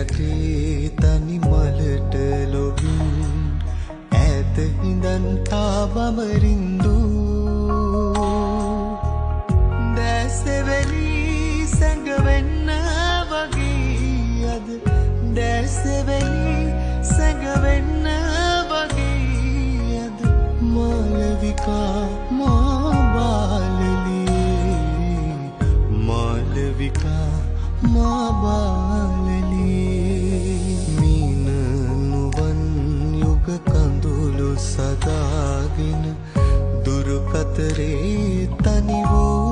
යටේ තනි මලට ලොබින් ඈත හිඳන් තාබමරින්දු දැසෙවැලි සැඟවෙන්න වගේ අද දැසෙවැලි සැඟවෙන්න වගේ අද මාලවිකා මා බාලලී මාලවිකා මා බාලලී මීන නුවන් යුග කඳුළු සදාගෙන දුරු කතරේ තනි වූ